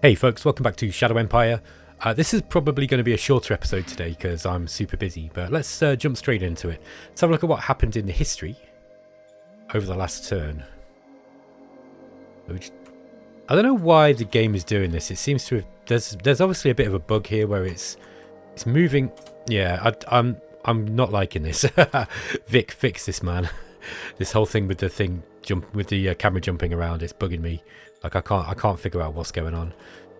Hey folks, welcome back to Shadow Empire. This is probably going to be a shorter episode today because I'm super busy, but let's jump straight into it. Let's have a look at what happened in the history over the last turn. I don't know why the game is doing this. It seems to have... There's obviously a bit of a bug here where it's moving. Yeah, I'm not liking this. Vic, fix this, man. This whole thing with the camera jumping around, it's bugging me. Like I can't figure out what's going on.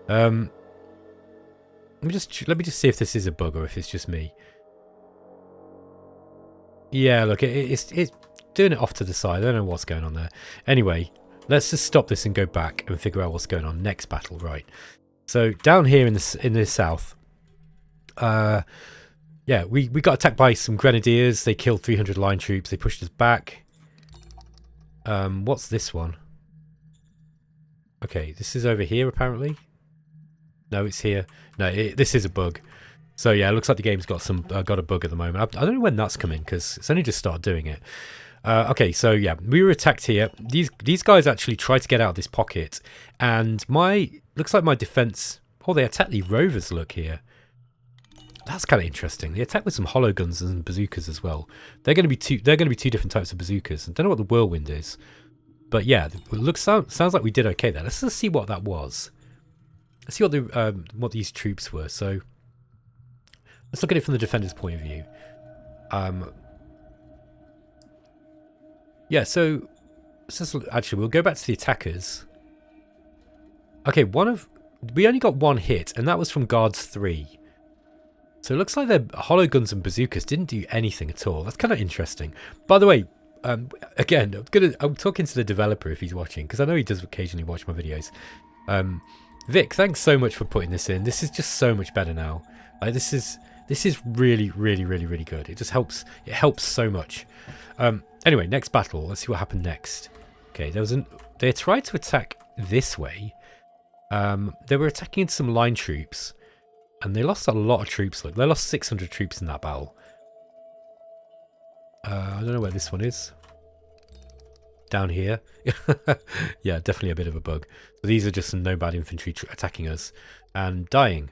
Let me just see if this is a bug or if it's just me. Yeah, look, it's doing it off to the side. I don't know what's going on there. Anyway, let's just stop this and go back and figure out what's going on. Next battle, right? So down here in the south, yeah, we got attacked by some grenadiers. They killed 300 line troops. They pushed us back. What's this one? Okay, this is over here apparently. No, it's here. No, this is a bug. So yeah, it looks like the game's got a bug at the moment. I don't know when that's coming because it's only just started doing it. Okay, so yeah, we were attacked here. These guys actually tried to get out of this pocket, and looks like my defense. Oh, they attacked the rovers. Look here. That's kind of interesting. They attack with some hollow guns and bazookas as well. They're going to be two different types of bazookas. I don't know what the whirlwind is. But yeah, sounds like we did okay there. Let's just see what that was. Let's see what these troops were. So let's look at it from the defender's point of view. Yeah, so actually we'll go back to the attackers. Okay, we only got one hit, and that was from guards 3. So it looks like their hollow guns and bazookas didn't do anything at all. That's kind of interesting. By the way, again, I'm talking to the developer if he's watching, because I know he does occasionally watch my videos. Vic, thanks so much for putting this in. This is just so much better now. Like this is really, really, really, really good. It just helps. It helps so much. Anyway, next battle. Let's see what happened next. Okay, they tried to attack this way. They were attacking some line troops, and they lost a lot of troops. Look, they lost 600 troops in that battle. I don't know where this one is. Down here. Yeah, definitely a bit of a bug. So these are just some no-bad infantry attacking us and dying.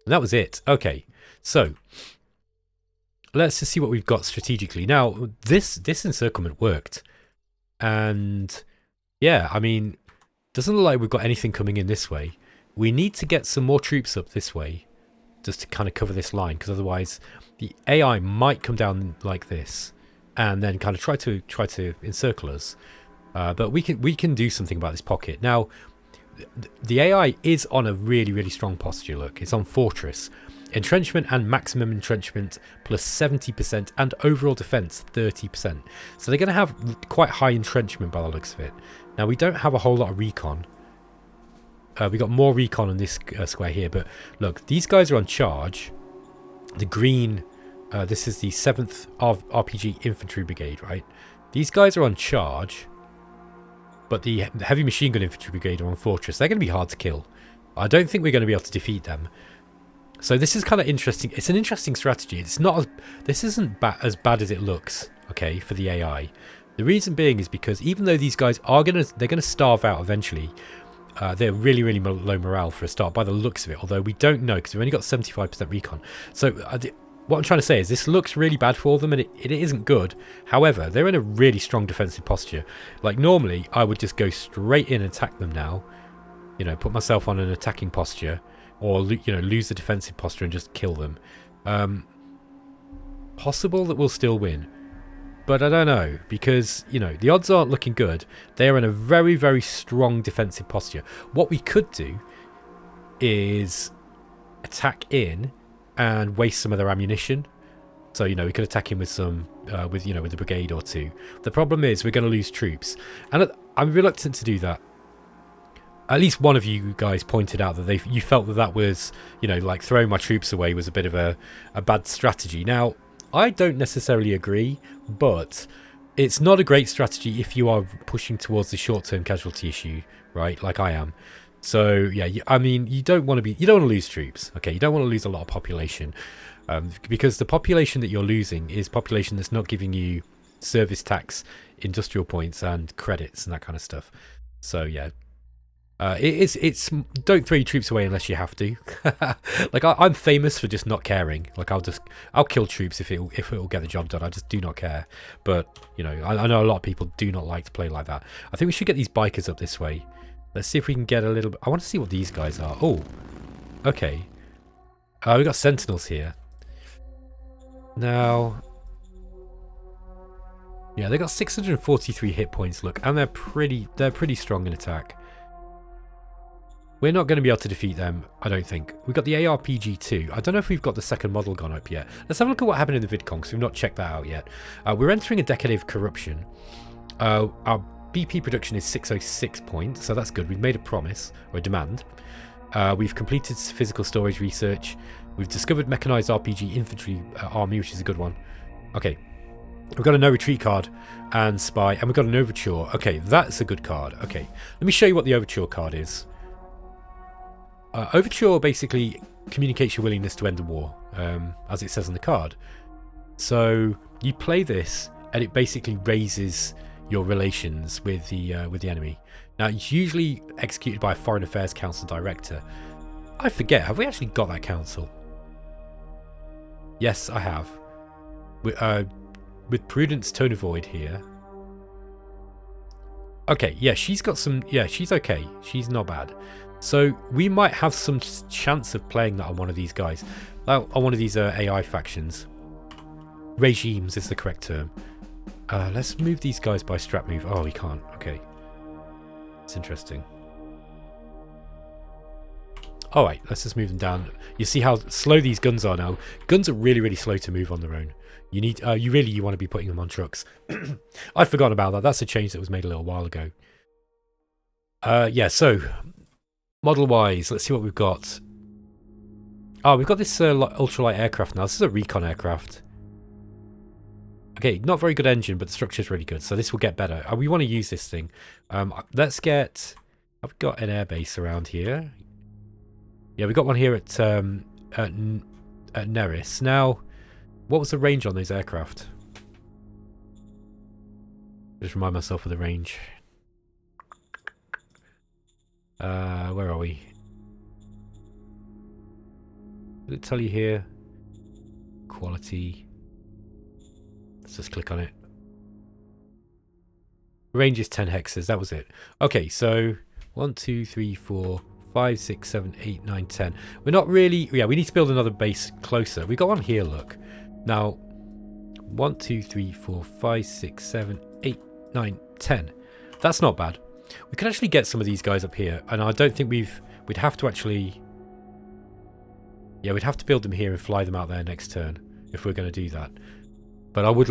And that was it. Okay, so let's just see what we've got strategically. Now, this encirclement worked. And yeah, I mean, doesn't look like we've got anything coming in this way. We need to get some more troops up this way just to kind of cover this line, because otherwise the AI might come down like this and then kind of try to encircle us. But we can do something about this pocket. Now, the AI is on a really, really strong posture. Look, it's on Fortress. Entrenchment and maximum entrenchment plus 70% and overall defense 30%. So they're going to have quite high entrenchment by the looks of it. Now, we don't have a whole lot of recon. We got more recon on this square here, but look, these guys are on charge. The green, this is the 7th of RPG Infantry Brigade, right? These guys are on charge, but the Heavy Machine Gun Infantry Brigade are on Fortress. They're going to be hard to kill. I don't think we're going to be able to defeat them. So this is kind of interesting. It's an interesting strategy. It's not. This isn't as bad as it looks. Okay, for the AI. The reason being is because even though these guys are they're gonna starve out eventually. They're really, really low morale for a start by the looks of it. Although we don't know because we've only got 75% recon. So what I'm trying to say is this looks really bad for them, and it isn't good. However, they're in a really strong defensive posture. Like normally, I would just go straight in and attack them now. You know, put myself on an attacking posture. Or, you know, lose the defensive posture and just kill them. Possible that we'll still win. But I don't know. Because, you know, the odds aren't looking good. They are in a very, very strong defensive posture. What we could do is attack in and waste some of their ammunition. So, you know, we could attack in with some, with a brigade or two. The problem is we're going to lose troops. And I'm reluctant to do that. At least one of you guys pointed out that you felt that was, you know, like throwing my troops away was a bit of a bad strategy. Now, I don't necessarily agree, but it's not a great strategy if you are pushing towards the short-term casualty issue, right? Like I am. So yeah, I mean, you don't want to lose troops. Okay, you don't want to lose a lot of population, because the population that you're losing is population that's not giving you service tax, industrial points, and credits and that kind of stuff. So yeah. It's don't throw your troops away unless you have to. Like I'm famous for just not caring. Like I'll kill troops if it'll get the job done. I just do not care. But you know, I know a lot of people do not like to play like that. I think we should get these bikers up this way. Let's see if we can get a little bit. I want to see what these guys are. Oh, okay. We got sentinels here. Now, yeah, they got 643 hit points. Look, and they're pretty strong in attack. We're not going to be able to defeat them, I don't think. We've got the ARPG-2. I don't know if we've got the second model gone up yet. Let's have a look at what happened in the VidCon, because we've not checked that out yet. We're entering a decade of corruption. Our BP production is 606 points, so that's good. We've made a promise, or a demand. We've completed physical storage research. We've discovered mechanized RPG infantry army, which is a good one. Okay. We've got a no retreat card and spy, and we've got an overture. Okay, that's a good card. Okay, let me show you what the overture card is. Overture basically communicates your willingness to end the war, as it says on the card. So you play this, and it basically raises your relations with the enemy. Now it's usually executed by a Foreign Affairs Council director. I forget, have we actually got that council? Yes, I have. With Prudence Tone Avoid here. Okay, yeah, she's got some. Yeah, she's okay. She's not bad. So we might have some chance of playing that on one of these guys, on one of these AI factions. Regimes is the correct term. Let's move these guys by strap move. Oh, we can't. Okay, it's interesting. All right, let's just move them down. You see how slow these guns are now. Guns are really slow to move on their own. You need, you want to be putting them on trucks. I'd forgotten about that. That's a change that was made a little while ago. Yeah, so model-wise, let's see what we've got. Oh, we've got this ultralight aircraft now. This is a recon aircraft. Okay, not very good engine, but the structure's really good, so this will get better. We want to use this thing. Let's get... I've got an airbase around here. Yeah, we got one here at Neris. Now, what was the range on those aircraft? Just remind myself of the range. Where are we? Did it tell you here? Quality. Let's just click on it. Range is 10 hexes. That was it. Okay, so 1, 2, 3, 4, 5, 6, 7, 8, 9, 10. We're not really... Yeah, we need to build another base closer. We got one here, look. Now, 1, 2, 3, 4, 5, 6, 7, 8, 9, 10. That's not bad. We can actually get some of these guys up here, and I don't think we'd have to actually... Yeah, we'd have to build them here and fly them out there next turn if we're going to do that. But I would...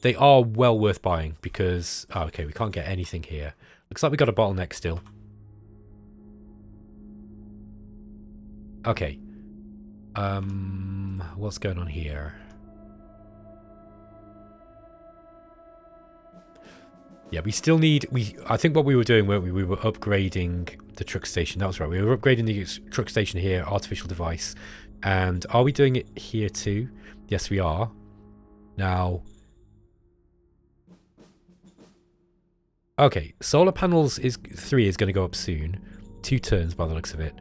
they are well worth buying because... Oh, okay, we can't get anything here. Looks like we got a bottleneck still. Okay. What's going on here? Yeah, we still need... I think what we were doing, weren't we? We were upgrading the truck station. That was right. We were upgrading the truck station here, artificial device. And are we doing it here too? Yes, we are. Now... Okay, solar panels 3 is going to go up soon. 2 turns by the looks of it.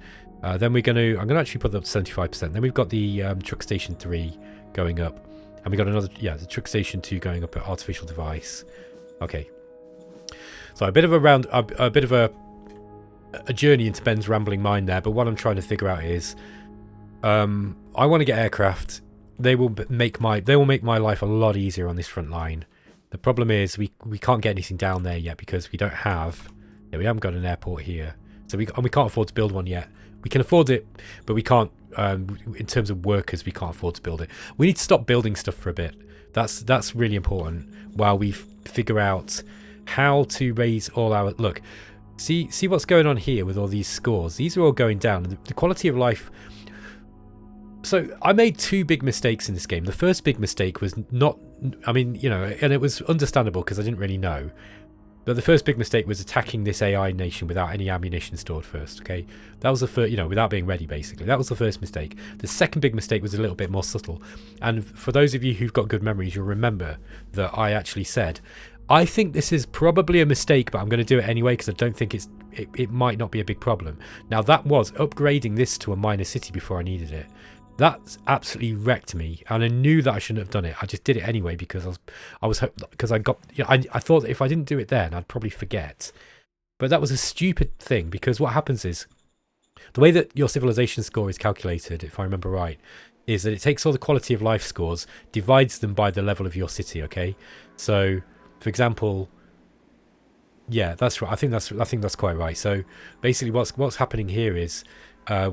Then we're going to... I'm going to actually put that up to 75%. Then we've got the truck station 3 going up. And we got another... Yeah, the truck station 2 going up at artificial device. Okay. So a bit of a journey into Ben's rambling mind there, but what I'm trying to figure out is I want to get aircraft. They will make my life a lot easier on this front line. The problem is we can't get anything down there yet because we don't have... Yeah, we haven't got an airport here. So we can't afford to build one yet. We can afford it, but we can't in terms of workers, we can't afford to build it. We need to stop building stuff for a bit. That's really important while we figure out how to raise all our... Look, see what's going on here with all these scores. These are all going down. The quality of life... So I made 2 big mistakes in this game. The first big mistake was not... I mean, you know, and it was understandable because I didn't really know. But the first big mistake was attacking this AI nation without any ammunition stored first, okay? That was the first, you know, without being ready, basically. That was the first mistake. The second big mistake was a little bit more subtle. And for those of you who've got good memories, you'll remember that I actually said, I think this is probably a mistake, but I'm going to do it anyway because I don't think it might not be a big problem. Now, that was upgrading this to a minor city before I needed it. That's absolutely wrecked me, and I knew that I shouldn't have done it. I just did it anyway because I thought that if I didn't do it then, I'd probably forget. But that was a stupid thing, because what happens is the way that your civilization score is calculated, if I remember right, is that it takes all the quality of life scores, divides them by the level of your city. Okay, so for example, yeah, that's right. I think that's quite right. So basically, what's happening here is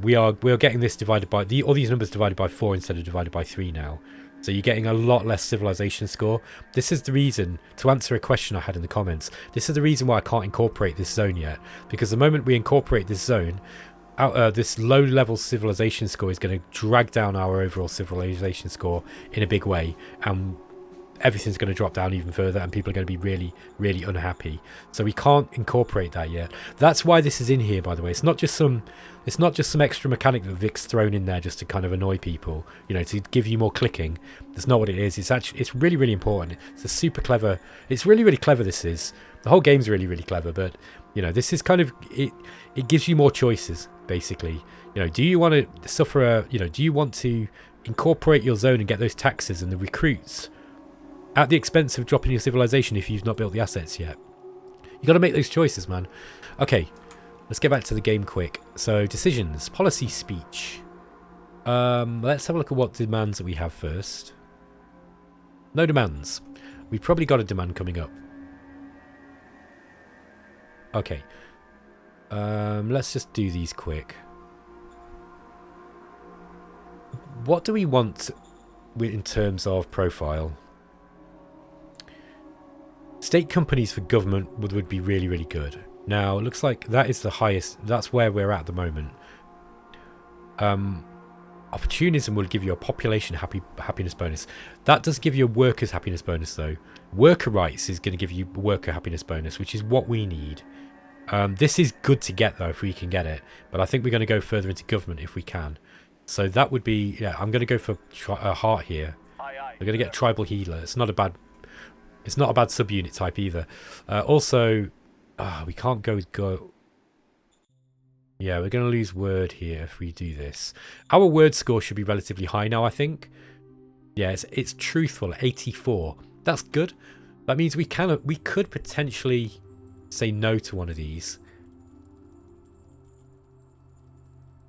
we are getting this divided by all these numbers divided by 4 instead of divided by 3 now. So you're getting a lot less civilization score. This is the reason, to answer a question I had in the comments, this is the reason why I can't incorporate this zone yet. Because the moment we incorporate this zone, this low level civilization score is going to drag down our overall civilization score in a big way, and everything's going to drop down even further, and people are going to be really, really unhappy. So we can't incorporate that yet. That's why this is in here, by the way. It's not just some extra mechanic that Vic's thrown in there just to kind of annoy people, you know, to give you more clicking. That's not what it is. It's really, really important. It's a super clever. It's really, really clever. This is, the whole game's really, really clever. But you know, this is kind of it. It gives you more choices, basically. You know, do you want to suffer do you want to incorporate your zone and get those taxes and the recruits at the expense of dropping your civilization if you've not built the assets yet? You got to make those choices, man. Okay, let's get back to the game quick. So decisions, policy, speech. Let's have a look at what demands that we have first. No demands. We've probably got a demand coming up. Okay. Let's just do these quick. What do we want in terms of profile? State companies for government would be really, really good. Now, it looks like that is the highest. That's where we're at the moment. Opportunism will give you a population happiness bonus. That does give you a workers happiness bonus, though. Worker rights is going to give you a worker happiness bonus, which is what we need. This is good to get, though, if we can get it. But I think we're going to go further into government if we can. So that would be, yeah, I'm going to go for a heart here. We're going to get tribal healer. It's not a bad subunit type either. Also, we can't go. Yeah, we're going to lose word here if we do this. Our word score should be relatively high now, I think. Yeah, it's truthful, 84. That's good. That means we could potentially say no to one of these.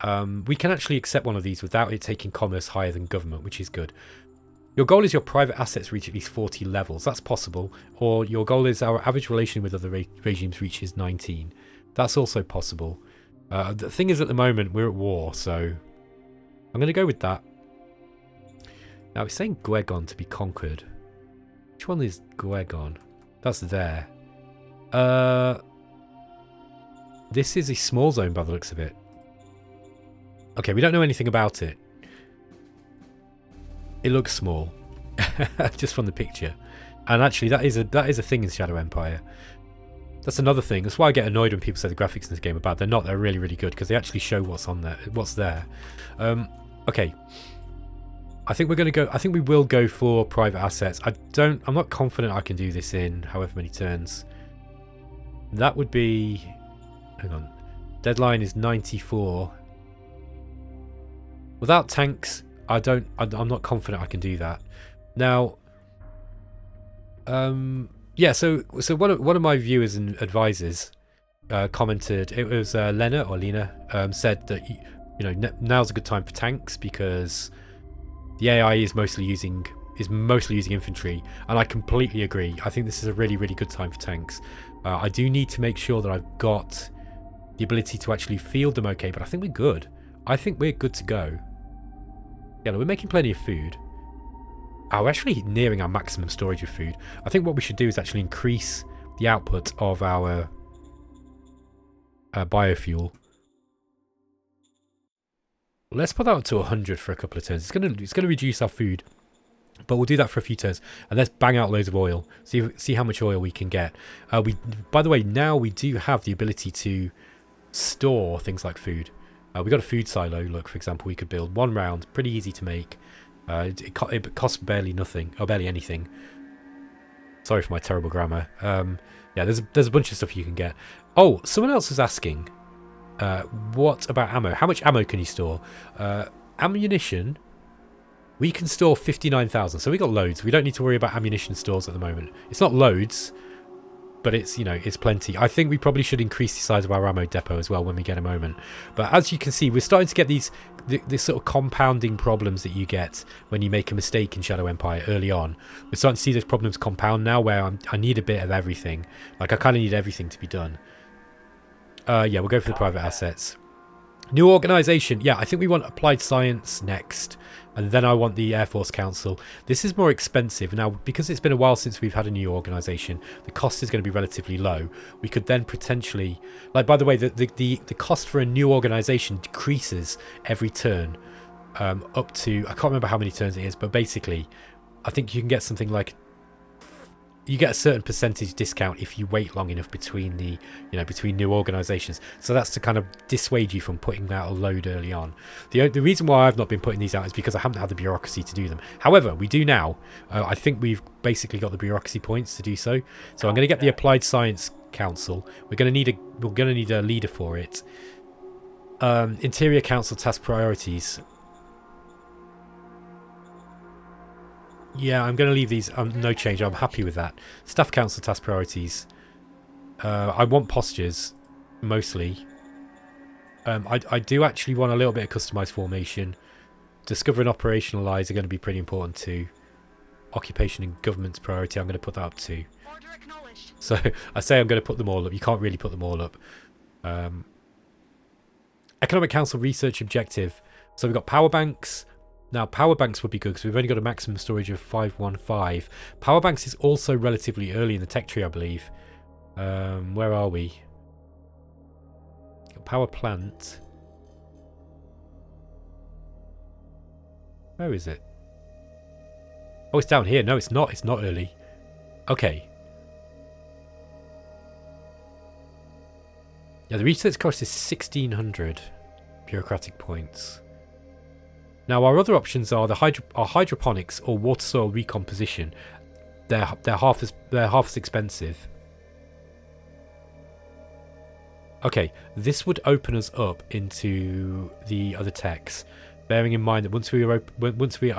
We can actually accept one of these without it taking commerce higher than government, which is good. Your goal is your private assets reach at least 40 levels. That's possible. Or your goal is our average relation with other regimes reaches 19. That's also possible. The thing is, at the moment, we're at war, so I'm going to go with that. Now, it's saying Gwegon to be conquered. Which one is Gwegon? That's there. This is a small zone by the looks of it. Okay, we don't know anything about it. It looks small, just from the picture. And actually, that is a thing in Shadow Empire. That's another thing. That's why I get annoyed when people say the graphics in this game are bad. They're not. They're really, really good because they actually show what's on there, what's there. Okay. I think we're going to go. I think we will go for private assets. I'm not confident I can do this in however many turns. That would be. Hang on. Deadline is 94. Without tanks, I'm not confident I can do that. Now, yeah. So one of my viewers and advisors commented. It was Lena said that now's a good time for tanks because the AI is mostly using infantry, and I completely agree. I think this is a really, really good time for tanks. I do need to make sure that I've got the ability to actually field them okay, but I think we're good. I think we're good to go. Yeah, we're making plenty of food. Oh, we're actually nearing our maximum storage of food. I think what we should do is actually increase the output of our biofuel. Let's put that up to 100 for a couple of turns. It's gonna reduce our food, but we'll do that for a few turns. And let's bang out loads of oil. See how much oil we can get. By the way, now we do have the ability to store things like food. We've got a food silo. Look, for example, we could build one round. Pretty easy to make. It costs barely nothing, or barely anything. Sorry for my terrible grammar. Yeah, there's a bunch of stuff you can get. Oh, someone else was asking, what about ammo? How much ammo can you store? Ammunition, we can store 59,000. So we got loads. We don't need to worry about ammunition stores at the moment. It's not loads, but it's, you know, it's plenty. I think we probably should increase the size of our ammo depot as well when we get a moment. But as you can see, we're starting to get these sort of compounding problems that you get when you make a mistake in Shadow Empire early on. We're starting to see those problems compound now, where I need a bit of everything. Like, I kind of need everything to be done. Yeah, we'll go for the private assets. New organisation. Yeah, I think we want applied science next. And then I want the Air Force Council. This is more expensive. Now, because it's been a while since we've had a new organisation, the cost is going to be relatively low. We could then potentially... Like, by the way, the cost for a new organisation decreases every turn. Up to... I can't remember how many turns it is, but basically, I think you can get something like... You get a certain percentage discount if you wait long enough between the, you know, between new organisations. So that's to kind of dissuade you from putting out a load early on. The reason why I've not been putting these out is because I haven't had the bureaucracy to do them. However, we do now. I think we've basically got the bureaucracy points to do so. So I'm going to get the Applied Science Council. We're going to need a leader for it. Interior Council task priorities. Yeah, I'm going to leave these no change. I'm happy with that. Staff Council task priorities. I want postures, mostly. I do actually want a little bit of customised formation. Discover and operationalise are going to be pretty important too. Occupation and government's priority, I'm going to put that up too. So I say I'm going to put them all up. You can't really put them all up. Economic Council research objective. So we've got power banks. Now, power banks would be good because we've only got a maximum storage of 515. Power banks is also relatively early in the tech tree, I believe. Where are we? Power plant. Where is it? Oh, it's down here. No, it's not. It's not early. Okay. Yeah, the research cost is 1,600 bureaucratic points. Now, our other options are hydroponics or water soil recomposition. They're half as expensive. Okay, this would open us up into the other techs. Bearing in mind that once we are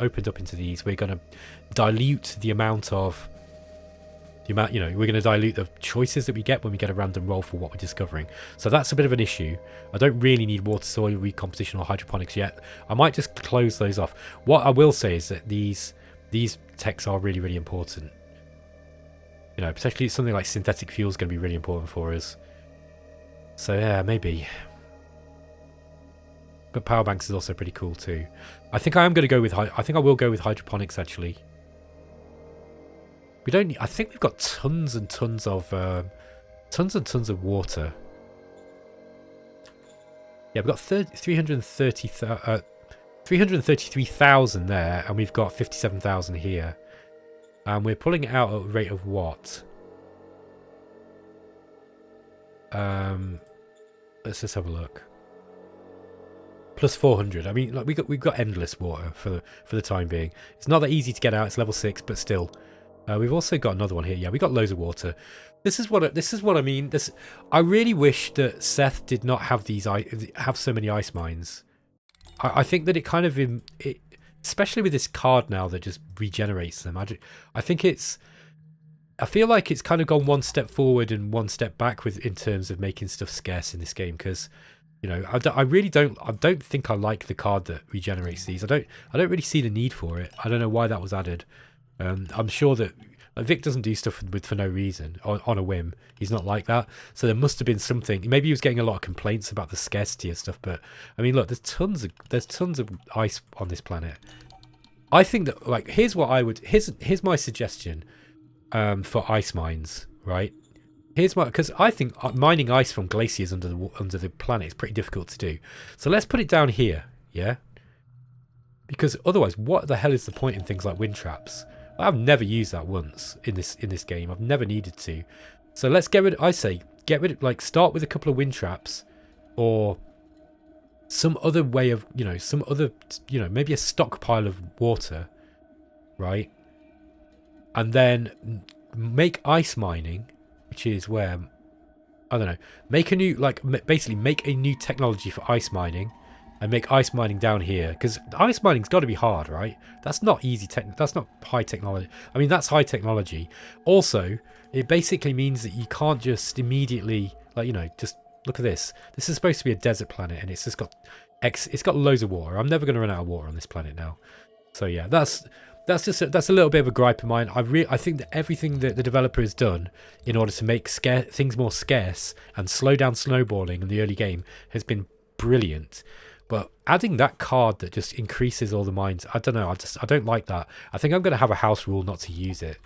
opened up into these, we're going to dilute the amount of you know, we're going to dilute the choices that we get when we get a random roll for what we're discovering. So that's a bit of an issue. I don't really need water soil recomposition or hydroponics yet. I might just close those off. What I will say is that these techs are really, really important. You know, particularly something like synthetic fuel is going to be really important for us. So yeah, maybe. But power banks is also pretty cool too. I think I am going to go with I think I will go with hydroponics actually. We don't need, I think we've got tons and tons of water. Yeah, we've got 333,000 there, and we've got 57,000 here. And we're pulling it out at a rate of what? Let's just have a look. Plus 400. I mean, like we've got endless water for the time being. It's not that easy to get out. It's level 6, but still. We've also got another one here. Yeah, we got loads of water. This is what I mean. I really wish that Seth did not have so many ice mines. I think that it kind of especially with this card now that just regenerates them. I feel like it's kind of gone one step forward and one step back in terms of making stuff scarce in this game, because you know, I don't think I like the card that regenerates these. I don't really see the need for it. I don't know why that was added. I'm sure that Vic doesn't do stuff for no reason, on a whim. He's not like that. So there must have been something. Maybe he was getting a lot of complaints about the scarcity of stuff. But I mean, look, there's tons of ice on this planet. I think that, like, here's my suggestion for ice mines, right? Because I think mining ice from glaciers under the planet is pretty difficult to do. So let's put it down here, yeah. Because otherwise, what the hell is the point in things like wind traps? I've never used that once in this game. I've never needed to. So let's get rid of, like, start with a couple of wind traps, or some other way of, maybe a stockpile of water, right? And then make ice mining, which is where, I don't know, make a new, like, basically make a new technology for ice mining, and make ice mining down here, because ice mining's got to be hard, right? That's not easy that's not high technology. I mean, that's high technology. Also, it basically means that you can't just immediately, like, you know, just look at this. This is supposed to be a desert planet, and it's just got it's got loads of water. I'm never going to run out of water on this planet now. So yeah, that's a little bit of a gripe of mine. I think that everything that the developer has done in order to make things more scarce and slow down snowballing in the early game has been brilliant. But adding that card that just increases all the mines, I don't know. I don't like that. I think I'm going to have a house rule not to use it.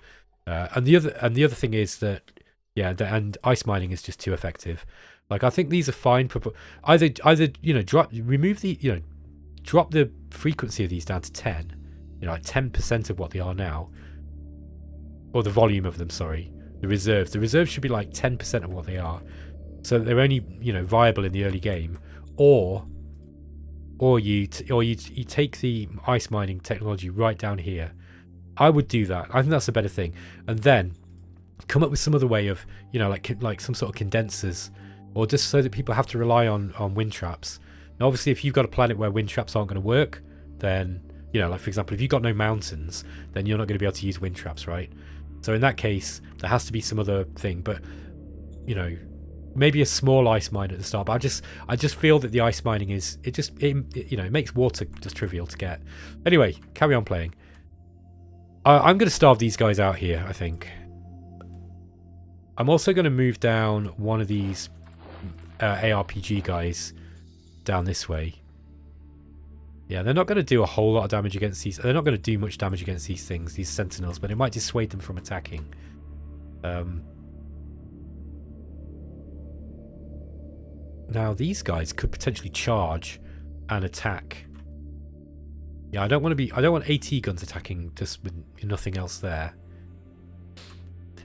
And the other thing is that, yeah, and ice mining is just too effective. Like, I think these are fine. Either you know, drop the frequency of these down to 10, you know, like 10% of what they are now, or the volume of them. Sorry, the reserves should be like 10% of what they are, so they're only, you know, viable in the early game, or you take the ice mining technology right down here. I would do that. I think that's a better thing, and then come up with some other way of, you know, like some sort of condensers, or just so that people have to rely on wind traps. Now, obviously, if you've got a planet where wind traps aren't going to work, then, you know, like, for example, if you've got no mountains, then you're not going to be able to use wind traps, right? So in that case, there has to be some other thing. But, you know, maybe a small ice mine at the start. But I just feel that the ice mining is, it you know, it makes water just trivial to get. Anyway, carry on playing. I'm going to starve these guys out here, I think. I'm also going to move down one of these ARPG guys down this way. Yeah, they're not going to do a whole lot of damage against these. They're not going to do much damage against these things, these sentinels, but it might dissuade them from attacking. Now, these guys could potentially charge and attack. Yeah, I don't want AT guns attacking just with nothing else there.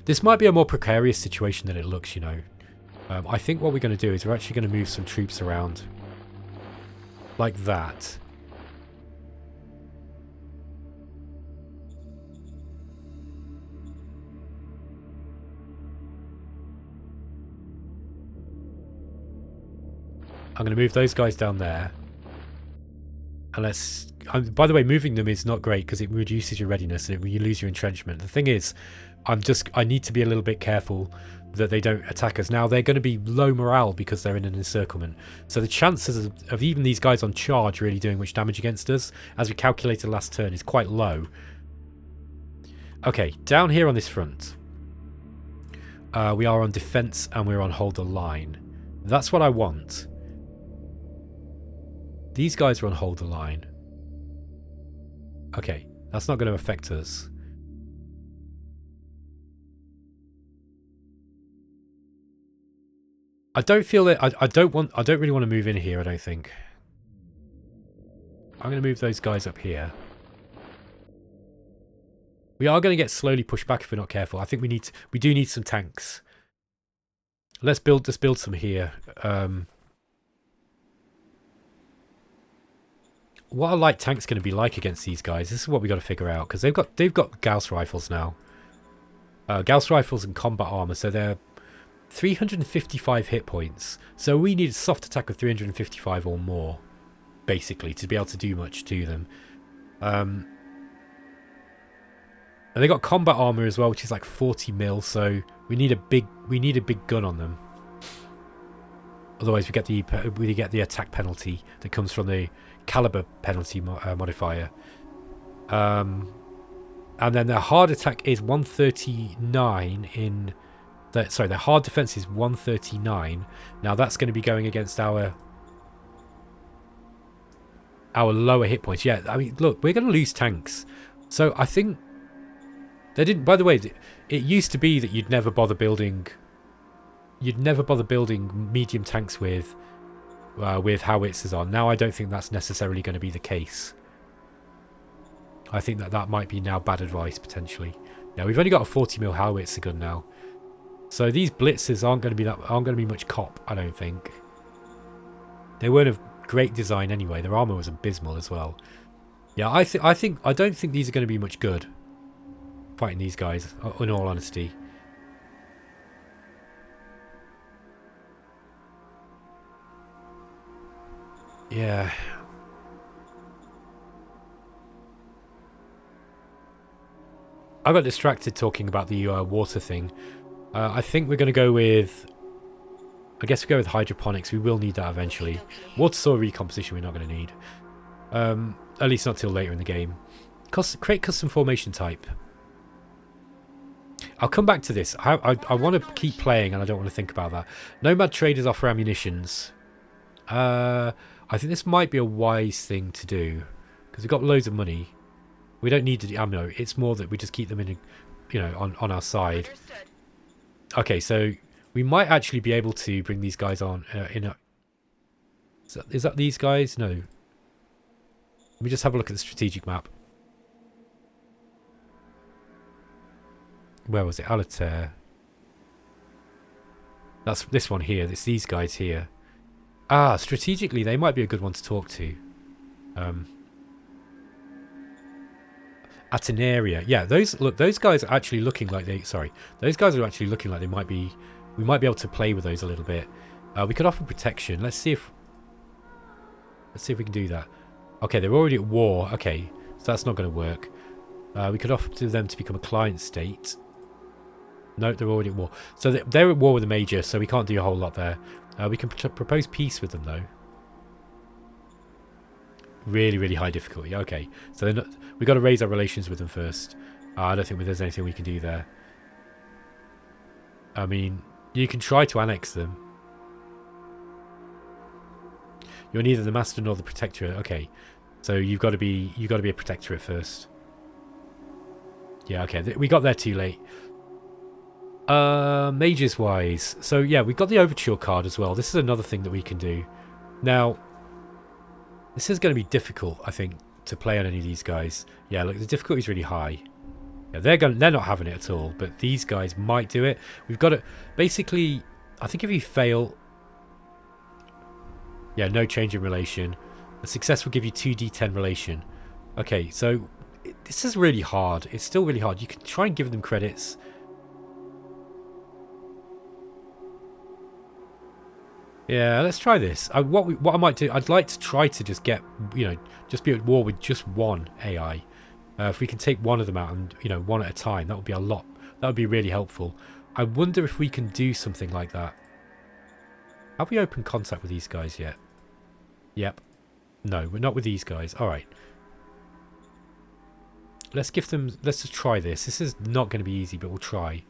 This might be a more precarious situation than it looks, you know. I think what we're going to do is we're actually going to move some troops around like that. I'm going to move those guys down there. And by the way, moving them is not great because it reduces your readiness and you lose your entrenchment. The thing is, I need to be a little bit careful that they don't attack us. Now, they're going to be low morale because they're in an encirclement. So the chances of even these guys on charge really doing much damage against us, as we calculated last turn, is quite low. Okay, down here on this front, we are on defense and we're on hold the line. That's what I want. These guys are on hold the line. Okay, that's not going to affect us. I don't feel that I don't really want to move in here, I don't think. I'm going to move those guys up here. We are going to get slowly pushed back if we're not careful. I think we do need some tanks. Let's build some here. What are light tanks going to be like against these guys? This is what we got to figure out, because they've got Gauss rifles now. Gauss rifles and combat armor, so they're 355 hit points. So we need a soft attack of 355 or more, basically, to be able to do much to them. And they got combat armor as well, which is like 40 mil. So we need a big gun on them. Otherwise, we get the attack penalty that comes from the caliber penalty modifier. And then their hard attack is 139 in... Sorry, their hard defense is 139. Now that's going to be going against our lower hit points. Yeah, I mean, look, we're going to lose tanks. So I think they didn't... By the way, it used to be that you'd never bother building medium tanks with howitzers on. Now I don't think that's necessarily going to be the case. I think that might be now bad advice potentially. Now we've only got a 40 mil howitzer gun now, so these blitzers aren't going to be much cop. I don't think. They weren't of great design anyway. Their armor was abysmal as well. Yeah, I don't think these are going to be much good. fighting these guys, in all honesty. Yeah. I got distracted talking about the water thing. I think we're going to go with... I guess we go with hydroponics. We will need that eventually. Water soil recomposition we're not going to need. At least not till later in the game. Create custom formation type. I'll come back to this. I want to keep playing and I don't want to think about that. Nomad traders offer ammunitions. I think this might be a wise thing to do. Because we've got loads of money. We don't need the ammo. It's more that we just keep them in, on our side. Okay, so we might actually be able to bring these guys on Is that these guys? No. Let me just have a look at the strategic map. Where was it? Alater. That's this one here. It's these guys here. Ah, strategically, they might be a good one to talk to. At an area. Yeah, those guys are actually looking like they... Sorry. Those guys are actually looking like they might be... We might be able to play with those a little bit. We could offer protection. Let's see if we can do that. Okay, they're already at war. Okay, so that's not going to work. We could offer to them to become a client state. No, they're already at war. So they're at war with a major, so we can't do a whole lot there. We can propose peace with them, though. Really, really high difficulty. Okay, so we've got to raise our relations with them first. I don't think there's anything we can do there. I mean, you can try to annex them. You're neither the master nor the protectorate. Okay, so you've got to be a protectorate first. Yeah, okay, we got there too late. Mages wise, so yeah, we've got the overture card as well. This is another thing that we can do. Now, this is going to be difficult, I think, to play on any of these guys. Yeah, look, the difficulty is really high. Yeah, they're not having it at all, but these guys might do it. We've got to basically. I think if you fail, yeah, no change in relation. A success will give you 2d10 relation. Okay, so this is really hard. It's still really hard. You can try and give them credits. Yeah, let's try this. What I might do, I'd like to try to just get, just be at war with just one AI. If we can take one of them out and, one at a time, that would be a lot. That would be really helpful. I wonder if we can do something like that. Have we opened contact with these guys yet? Yep. No, we're not with these guys. All right. Let's just try this. This is not going to be easy, but we'll try.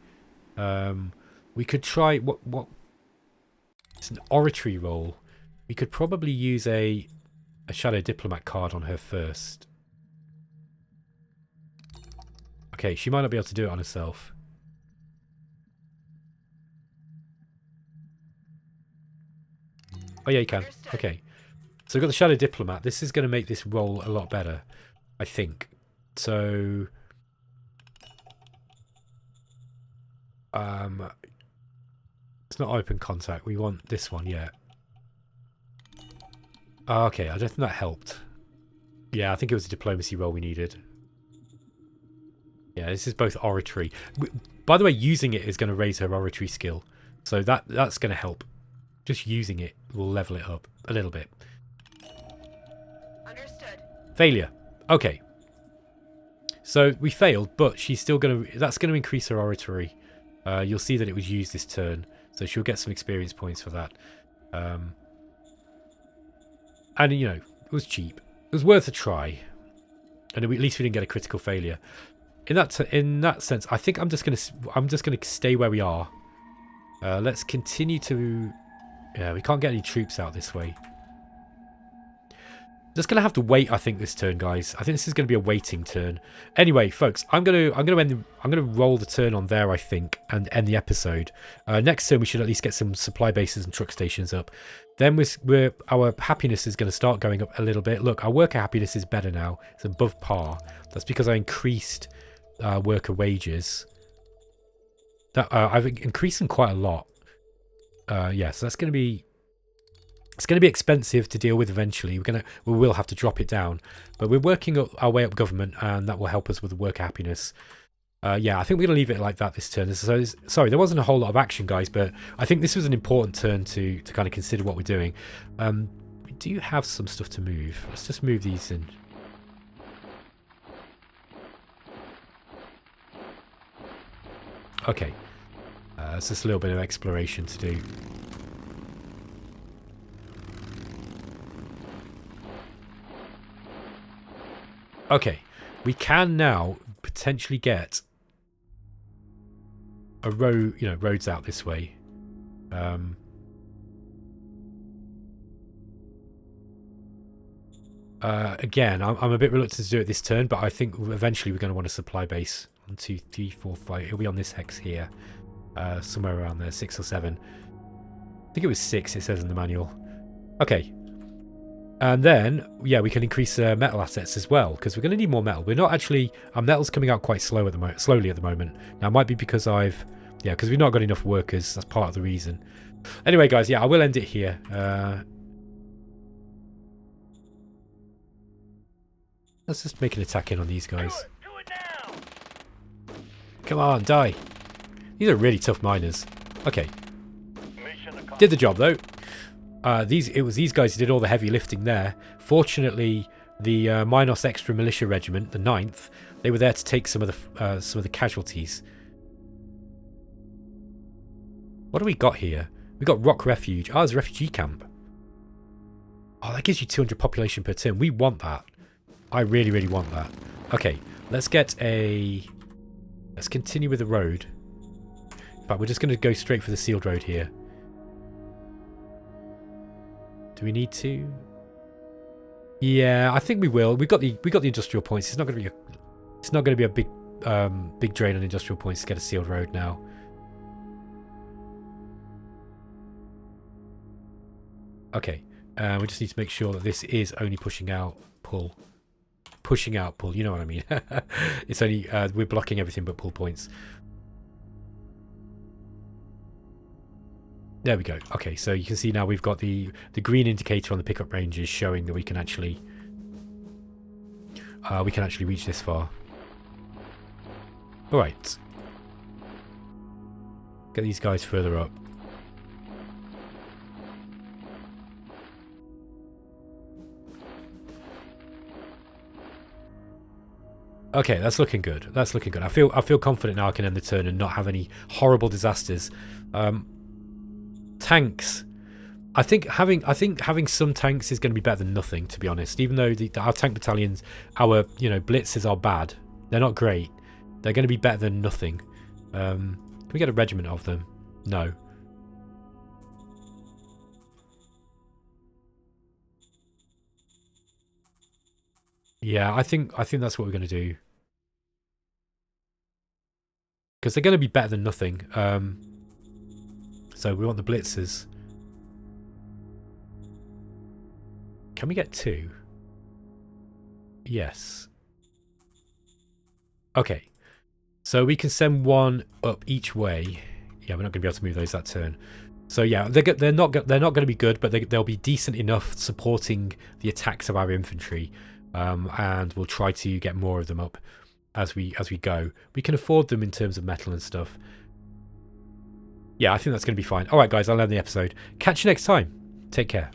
We could try what it's an oratory roll. We could probably use a shadow diplomat card on her first. Okay, she might not be able to do it on herself. Oh yeah, you can. Okay. So we've got the shadow diplomat. This is going to make this roll a lot better, I think. So it's not open contact. We want this one, yeah. Okay, I don't think that helped. Yeah, I think it was a diplomacy roll we needed. Yeah, this is both oratory. By the way, using it is going to raise her oratory skill. So that's going to help. Just using it will level it up a little bit. Understood. Failure. Okay. So we failed, but she's still going to... That's going to increase her oratory. You'll see that it was used this turn. So she'll get some experience points for that. And, it was cheap. It was worth a try. And at least we didn't get a critical failure. In that sense, I think I'm just gonna stay where we are. Let's continue to... Yeah, we can't get any troops out this way. Just gonna have to wait, I think, this turn, guys. I think this is gonna be a waiting turn. Anyway, folks, I'm gonna roll the turn on there, I think, and end the episode. Next turn, we should at least get some supply bases and truck stations up. Then our happiness is going to start going up a little bit. Look, our worker happiness is better now. It's above par. That's because I increased worker wages. I've increased them quite a lot. Yeah, so that's going to be... It's going to be expensive to deal with eventually. We will have to drop it down. But we're working our way up government, and that will help us with the worker happiness. Yeah, I think we're going to leave it like that this turn. So, sorry, there wasn't a whole lot of action, guys, but I think this was an important turn to kind of consider what we're doing. We do have some stuff to move. Let's just move these in. Okay. It's just a little bit of exploration to do. Okay. We can now potentially get a road, roads out this way. Again, I'm a bit reluctant to do it this turn, but I think eventually we're going to want a supply base. 1, 2, 3, 4, 5. It'll be on this hex here. Somewhere around there, 6 or 7. I think it was 6, it says in the manual. Okay. And then, yeah, we can increase metal assets as well, because we're going to need more metal. We're not actually... Our metal's coming out quite slowly at the moment. Now, it might be because because we've not got enough workers. That's part of the reason. Anyway, guys, yeah, I will end it here. Let's just make an attack in on these guys. Do it now. Come on, die. These are really tough miners. Okay. Did the job, though. It was these guys who did all the heavy lifting there. Fortunately, the Minos Extra Militia Regiment, the 9th, they were there to take some of the casualties. What do we got here? We got Rock Refuge. Oh, there's a refugee camp. Oh, that gives you 200 population per turn. We want that. I really, really want that. Okay, let's continue with the road. In fact, we're just going to go straight for the sealed road here. Do we need to? Yeah, I think we will. We got the industrial points. It's not going to be a big drain on industrial points to get a sealed road now. Okay, we just need to make sure that this is only pushing out pull. Pushing out pull, you know what I mean. It's only we're blocking everything but pull points. There we go. Okay, so you can see now we've got the green indicator on the pickup ranges showing that we can actually reach this far. All right, get these guys further up. Okay, that's looking good. That's looking good. I feel confident now I can end the turn and not have any horrible disasters. Tanks. I think having some tanks is going to be better than nothing, to be honest. Even though our tank battalions, our blitzers are bad. They're not great. They're going to be better than nothing. Can we get a regiment of them? No. Yeah, I think that's what we're going to do. Because they're going to be better than nothing. So we want the blitzers. Can we get 2? Yes. Okay. So we can send 1 up each way. Yeah, we're not going to be able to move those that turn. So yeah, they're not going to be good, but they'll be decent enough supporting the attacks of our infantry. And we'll try to get more of them up as we go. We can afford them in terms of metal and stuff. Yeah, I think that's going to be fine. All right, guys, I'll end the episode. Catch you next time. Take care.